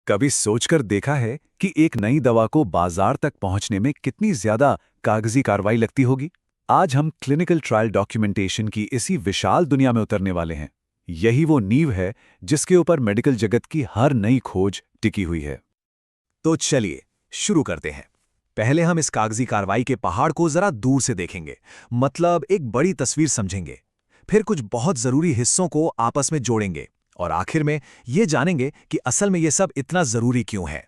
कभी सोचकर देखा है कि एक नई दवा को बाजार तक पहुंचने में कितनी ज्यादा कागजी कार्रवाई लगती होगी? आज हम क्लिनिकल ट्रायल डॉक्यूमेंटेशन की इसी विशाल दुनिया में उतरने वाले हैं। यही वो नींव है जिसके ऊपर मेडिकल जगत की हर नई खोज टिकी हुई है। तो चलिए शुरू करते हैं। पहले हम इस कागजी कार्रवाई के पहाड़ को जरा दूर से देखेंगे, मतलब एक बड़ी तस्वीर समझेंगे। फिर कुछ बहुत जरूरी हिस्सों को आपस में जोड़ेंगे और आखिर में ये जानेंगे कि असल में ये सब इतना जरूरी क्यों है।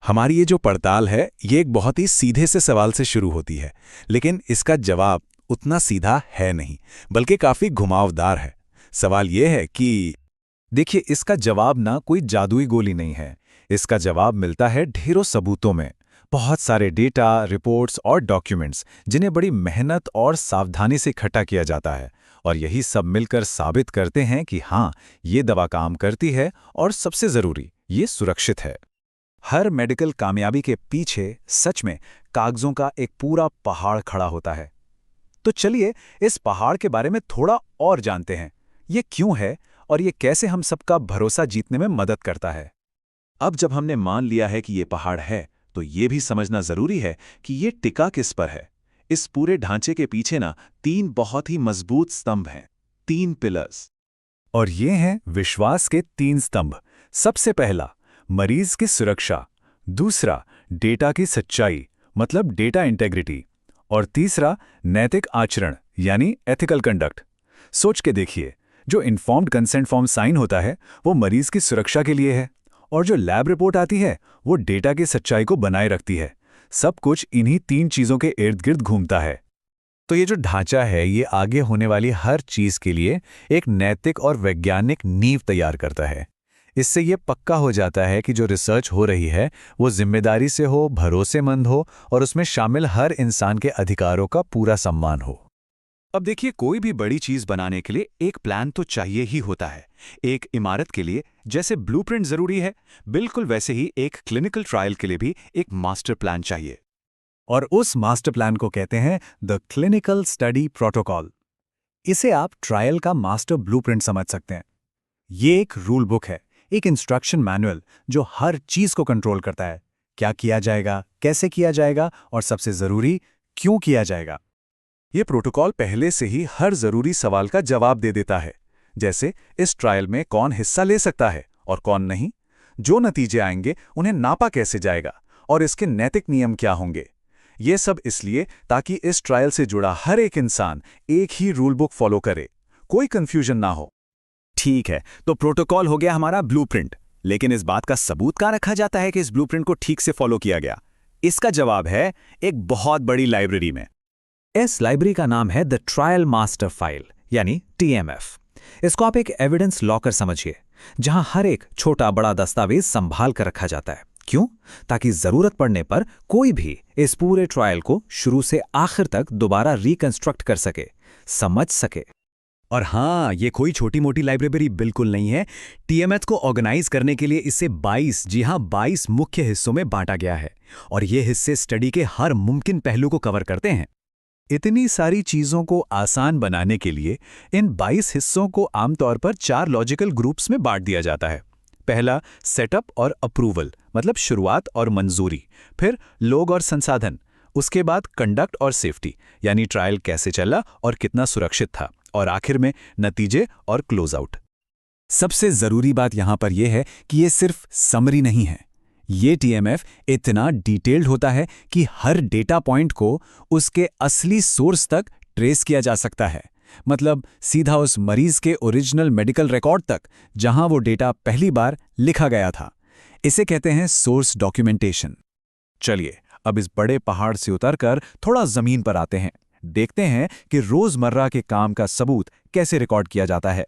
हमारी ये जो पड़ताल है ये एक बहुत ही सीधे से सवाल से शुरू होती है, लेकिन इसका जवाब उतना सीधा है नहीं, बल्कि काफी घुमावदार है। सवाल ये है कि देखिए, इसका जवाब ना कोई जादुई गोली नहीं है। इसका जवाब मिलता है ढेरों सबूतों में, बहुत सारे डेटा, रिपोर्ट्स और डॉक्यूमेंट्स जिन्हें बड़ी मेहनत और सावधानी से इकट्ठा किया जाता है, और यही सब मिलकर साबित करते हैं कि हाँ, ये दवा काम करती है और सबसे जरूरी, ये सुरक्षित है। हर मेडिकल कामयाबी के पीछे सच में कागजों का एक पूरा पहाड़ खड़ा होता है। तो चलिए इस पहाड़ के बारे में थोड़ा और जानते हैं। ये क्यों है और ये कैसे हम सबका भरोसा जीतने में मदद करता है। अब जब हमने मान लिया है कि ये पहाड़ है, तो ये भी समझना जरूरी है कि ये टिका किस पर है। इस पूरे ढांचे के पीछे ना 3 बहुत ही मजबूत स्तंभ हैं, 3 पिलर्स। और ये हैं विश्वास के 3 स्तंभ। सबसे पहला, मरीज की सुरक्षा। दूसरा, डेटा की सच्चाई, मतलब डेटा इंटेग्रिटी। और तीसरा, नैतिक आचरण, यानी एथिकल कंडक्ट। सोच के देखिए, जो इन्फॉर्म्ड कंसेंट फॉर्म साइन होता है वो मरीज की सुरक्षा के लिए है, और जो लैब रिपोर्ट आती है वो डेटा की सच्चाई को बनाए रखती है। सब कुछ इन्हीं 3 चीजों के इर्द गिर्द घूमता है। तो ये जो ढांचा है ये आगे होने वाली हर चीज के लिए एक नैतिक और वैज्ञानिक नींव तैयार करता है। इससे ये पक्का हो जाता है कि जो रिसर्च हो रही है वो जिम्मेदारी से हो, भरोसेमंद हो और उसमें शामिल हर इंसान के अधिकारों का पूरा सम्मान हो। अब देखिए, कोई भी बड़ी चीज बनाने के लिए एक प्लान तो चाहिए ही होता है। एक इमारत के लिए जैसे ब्लूप्रिंट जरूरी है, बिल्कुल वैसे ही एक क्लिनिकल ट्रायल के लिए भी एक मास्टर प्लान चाहिए। और उस मास्टर प्लान को कहते हैं द क्लिनिकल स्टडी प्रोटोकॉल। इसे आप ट्रायल का मास्टर ब्लूप्रिंट समझ सकते हैं। ये एक रूल बुक है, एक इंस्ट्रक्शन मैनुअल जो हर चीज को कंट्रोल करता है। क्या किया जाएगा, कैसे किया जाएगा और सबसे जरूरी, क्यों किया जाएगा। ये प्रोटोकॉल पहले से ही हर जरूरी सवाल का जवाब दे देता है, जैसे इस ट्रायल में कौन हिस्सा ले सकता है और कौन नहीं, जो नतीजे आएंगे उन्हें नापा कैसे जाएगा और इसके नैतिक नियम क्या होंगे। ये सब इसलिए ताकि इस ट्रायल से जुड़ा हर एक इंसान एक ही रूल बुक फॉलो करे, कोई कंफ्यूजन ना हो। ठीक है, तो प्रोटोकॉल हो गया हमारा ब्लूप्रिंट, लेकिन इस बात का सबूत कहाँ रखा जाता है कि इस ब्लूप्रिंट को ठीक से फॉलो किया गया? इसका जवाब है एक बहुत बड़ी लाइब्रेरी में। इस लाइब्रेरी का नाम है द ट्रायल मास्टर फाइल, यानी TMF। इसको आप एक एविडेंस लॉकर समझिए, जहां हर एक छोटा बड़ा दस्तावेज संभाल कर रखा जाता है। क्यों? ताकि जरूरत पड़ने पर कोई भी इस पूरे ट्रायल को शुरू से आखिर तक दोबारा रिकंस्ट्रक्ट कर सके, समझ सके। और हाँ, ये कोई छोटी मोटी लाइब्रेरी बिल्कुल नहीं है। TMF को ऑर्गेनाइज करने के लिए इसे 22 मुख्य हिस्सों में बांटा गया है, और ये हिस्से स्टडी के हर मुमकिन पहलू को कवर करते हैं। इतनी सारी चीजों को आसान बनाने के लिए इन 22 हिस्सों को आमतौर पर 4 लॉजिकल ग्रुप्स में बांट दिया जाता है। पहला, सेटअप और अप्रूवल, मतलब शुरुआत और मंजूरी। फिर लोग और संसाधन। उसके बाद कंडक्ट और सेफ्टी, यानी ट्रायल कैसे चला और कितना सुरक्षित था। और आखिर में नतीजे और क्लोज आउट। सबसे जरूरी बात यहां पर यह है कि यह सिर्फ समरी नहीं है। ये TMF इतना डिटेल्ड होता है कि हर डेटा पॉइंट को उसके असली सोर्स तक ट्रेस किया जा सकता है, मतलब सीधा उस मरीज के ओरिजिनल मेडिकल रिकॉर्ड तक जहां वो डेटा पहली बार लिखा गया था। इसे कहते हैं सोर्स डॉक्यूमेंटेशन। चलिए अब इस बड़े पहाड़ से उतरकर थोड़ा जमीन पर आते हैं। देखते हैं कि रोजमर्रा के काम का सबूत कैसे रिकॉर्ड किया जाता है,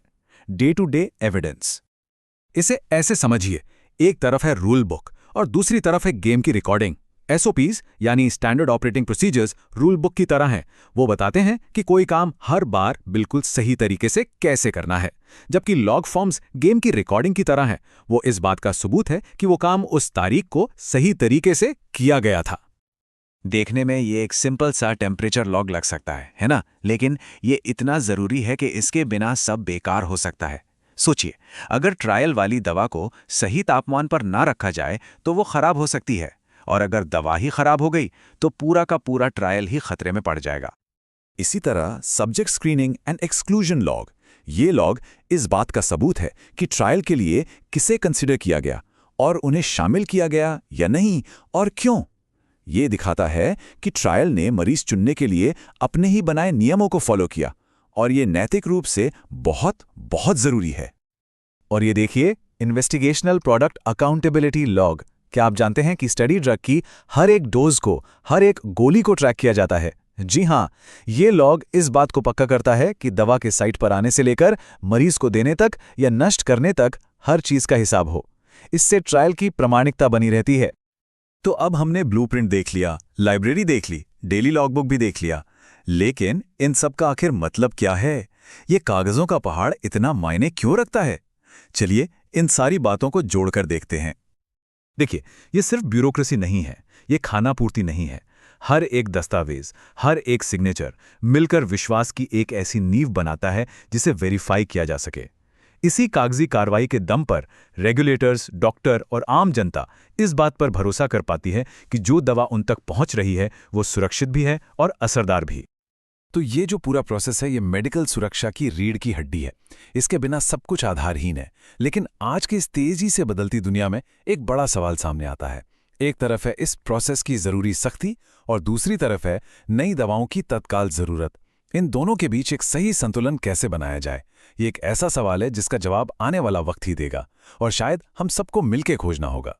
डे टू डे एविडेंस। इसे ऐसे समझिए, एक तरफ है रूल बुक और दूसरी तरफ है गेम की रिकॉर्डिंग। SOPs यानी standard operating procedures rule book की तरह हैं। वो बताते हैं कि कोई काम हर बार बिल्कुल सही तरीके से कैसे करना है, जबकि लॉग फॉर्म्स गेम की रिकॉर्डिंग की तरह हैं। वो इस बात का सबूत है कि वो काम उस तारीख को सही तरीके से किया गया था। देखने में ये एक सिंपल सा टेम्परेचर लॉग लग सकता है ना? लेकिन ये इतना जरूरी है कि इसके बिना सब बेकार हो सकता है। सोचिए, अगर ट्रायल वाली दवा को सही तापमान पर ना रखा जाए तो वो खराब हो सकती है, और अगर दवा ही खराब हो गई तो पूरा का पूरा ट्रायल ही खतरे में पड़ जाएगा। इसी तरह subject screening and exclusion log, ये लॉग इस बात का सबूत है कि ट्रायल के लिए किसे कंसिडर किया गया और उन्हें शामिल किया गया या नहीं, और क्यों। ये दिखाता है कि ट्रायल ने मरीज चुनने के लिए अपने ही बनाए नियमों को फॉलो किया, और ये नैतिक रूप से बहुत बहुत जरूरी है। और ये देखिए, इन्वेस्टिगेशनल प्रोडक्ट अकाउंटेबिलिटी लॉग। क्या आप जानते हैं कि स्टडी ड्रग की हर एक डोज को, हर एक गोली को ट्रैक किया जाता है? जी हां, ये लॉग इस बात को पक्का करता है कि दवा के साइट पर आने से लेकर मरीज को देने तक या नष्ट करने तक हर चीज का हिसाब हो। इससे ट्रायल की प्रामाणिकता बनी रहती है। तो अब हमने ब्लूप्रिंट देख लिया, लाइब्रेरी देख ली, डेली लॉगबुक भी देख लिया, लेकिन इन सब का आखिर मतलब क्या है? ये कागजों का पहाड़ इतना मायने क्यों रखता है? चलिए इन सारी बातों को जोड़कर देखते हैं। देखिए, ये सिर्फ ब्यूरोक्रेसी नहीं है, ये खाना पूर्ति नहीं है। हर एक दस्तावेज, हर एक सिग्नेचर मिलकर विश्वास की एक ऐसी नींव बनाता है जिसे वेरीफाई किया जा सके। इसी कागजी कार्रवाई के दम पर रेगुलेटर्स, डॉक्टर और आम जनता इस बात पर भरोसा कर पाती है कि जो दवा उन तक पहुंच रही है वो सुरक्षित भी है और असरदार भी। तो ये जो पूरा प्रोसेस है, ये मेडिकल सुरक्षा की रीढ़ की हड्डी है। इसके बिना सब कुछ आधारहीन है। लेकिन आज की इस तेजी से बदलती दुनिया में एक बड़ा सवाल सामने आता है। एक तरफ है इस प्रोसेस की जरूरी सख्ती, और दूसरी तरफ है नई दवाओं की तत्काल जरूरत। इन दोनों के बीच एक सही संतुलन कैसे बनाया जाए, ये एक ऐसा सवाल है जिसका जवाब आने वाला वक्त ही देगा, और शायद हम सबको मिलकर खोजना होगा।